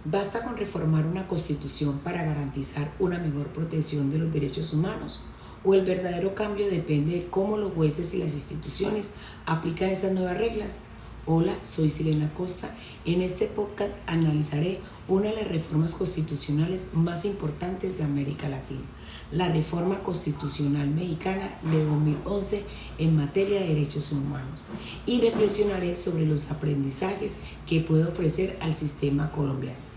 ¿Basta con reformar una constitución para garantizar una mejor protección de los derechos humanos? ¿O el verdadero cambio depende de cómo los jueces y las instituciones aplican esas nuevas reglas? Hola, soy Silena Costa. En este podcast analizaré una de las reformas constitucionales más importantes de América Latina, la Reforma Constitucional Mexicana de 2011 en materia de derechos humanos, y reflexionaré sobre los aprendizajes que puede ofrecer al sistema colombiano.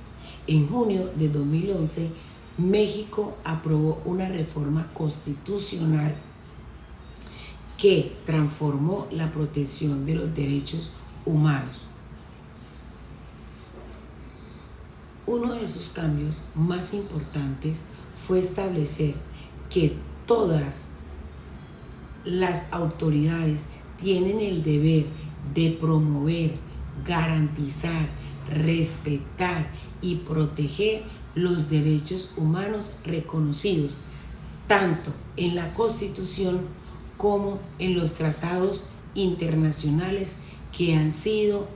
En junio de 2011, México aprobó una reforma constitucional que transformó la protección de los derechos humanos. Uno de sus cambios más importantes fue establecer que todas las autoridades tienen el deber de promover, garantizar, respetar y proteger los derechos humanos reconocidos tanto en la Constitución como en los tratados internacionales que han sido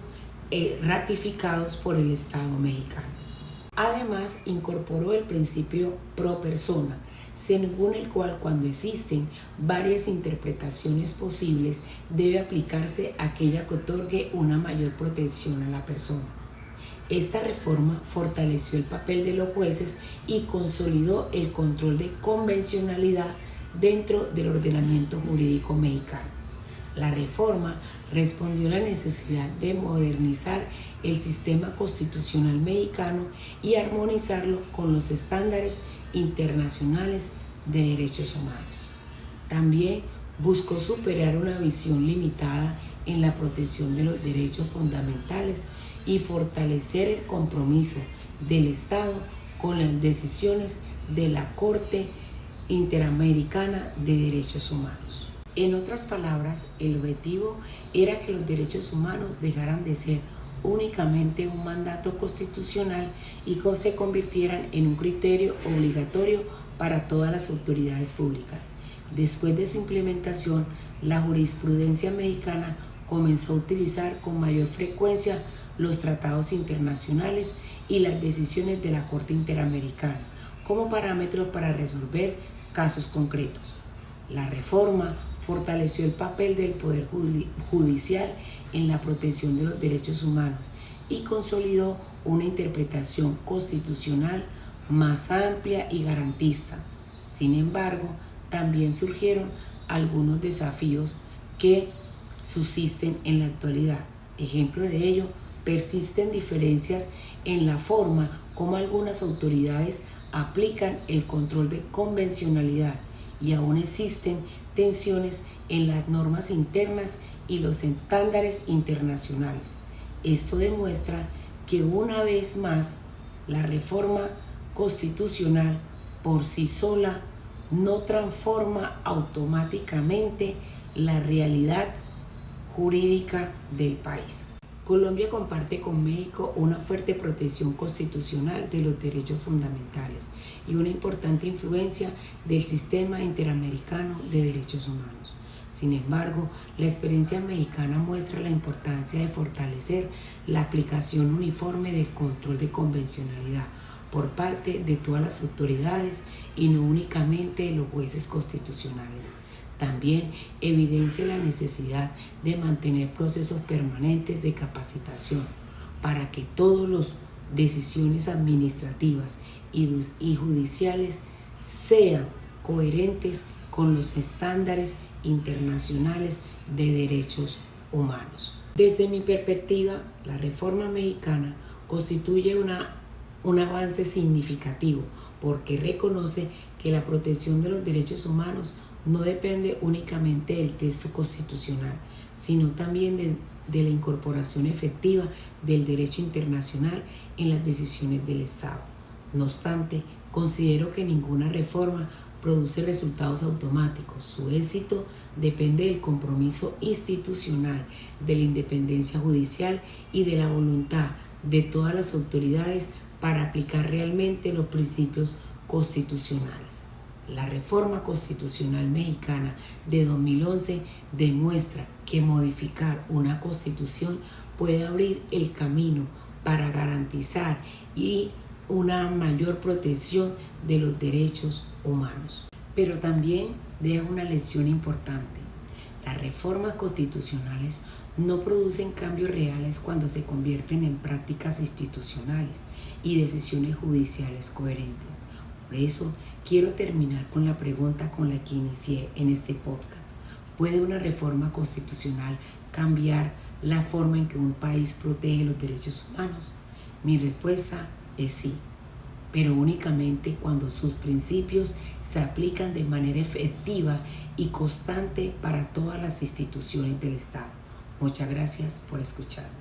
ratificados por el Estado mexicano. Además, incorporó el principio pro persona, según el cual cuando existen varias interpretaciones posibles, debe aplicarse aquella que otorgue una mayor protección a la persona. Esta reforma fortaleció el papel de los jueces y consolidó el control de convencionalidad dentro del ordenamiento jurídico mexicano. La reforma respondió a la necesidad de modernizar el sistema constitucional mexicano y armonizarlo con los estándares internacionales de derechos humanos. También buscó superar una visión limitada en la protección de los derechos fundamentales y fortalecer el compromiso del Estado con las decisiones de la Corte Interamericana de Derechos Humanos. En otras palabras, el objetivo era que los derechos humanos dejaran de ser únicamente un mandato constitucional y se convirtieran en un criterio obligatorio para todas las autoridades públicas. Después de su implementación, la jurisprudencia mexicana comenzó a utilizar con mayor frecuencia los tratados internacionales y las decisiones de la Corte Interamericana como parámetros para resolver casos concretos. La reforma fortaleció el papel del Poder Judicial en la protección de los derechos humanos y consolidó una interpretación constitucional más amplia y garantista. Sin embargo, también surgieron algunos desafíos que subsisten en la actualidad. Ejemplo de ello, persisten diferencias en la forma como algunas autoridades aplican el control de convencionalidad y aún existen tensiones en las normas internas y los estándares internacionales. Esto demuestra que una vez más la reforma constitucional por sí sola no transforma automáticamente la realidad jurídica del país. Colombia comparte con México una fuerte protección constitucional de los derechos fundamentales y una importante influencia del sistema interamericano de derechos humanos. Sin embargo, la experiencia mexicana muestra la importancia de fortalecer la aplicación uniforme del control de convencionalidad por parte de todas las autoridades y no únicamente de los jueces constitucionales. También evidencia la necesidad de mantener procesos permanentes de capacitación para que todas las decisiones administrativas y judiciales sean coherentes con los estándares internacionales de derechos humanos. Desde mi perspectiva, la reforma mexicana constituye un avance significativo porque reconoce que la protección de los derechos humanos no depende únicamente del texto constitucional, sino también de la incorporación efectiva del derecho internacional en las decisiones del Estado. No obstante, considero que ninguna reforma produce resultados automáticos. Su éxito depende del compromiso institucional, de la independencia judicial y de la voluntad de todas las autoridades para aplicar realmente los principios constitucionales. La Reforma Constitucional Mexicana de 2011 demuestra que modificar una constitución puede abrir el camino para garantizar y una mayor protección de los derechos humanos. Pero también deja una lección importante. Las reformas constitucionales no producen cambios reales cuando se convierten en prácticas institucionales y decisiones judiciales coherentes. Por eso, quiero terminar con la pregunta con la que inicié en este podcast. ¿Puede una reforma constitucional cambiar la forma en que un país protege los derechos humanos? Mi respuesta es sí, pero únicamente cuando sus principios se aplican de manera efectiva y constante para todas las instituciones del Estado. Muchas gracias por escuchar.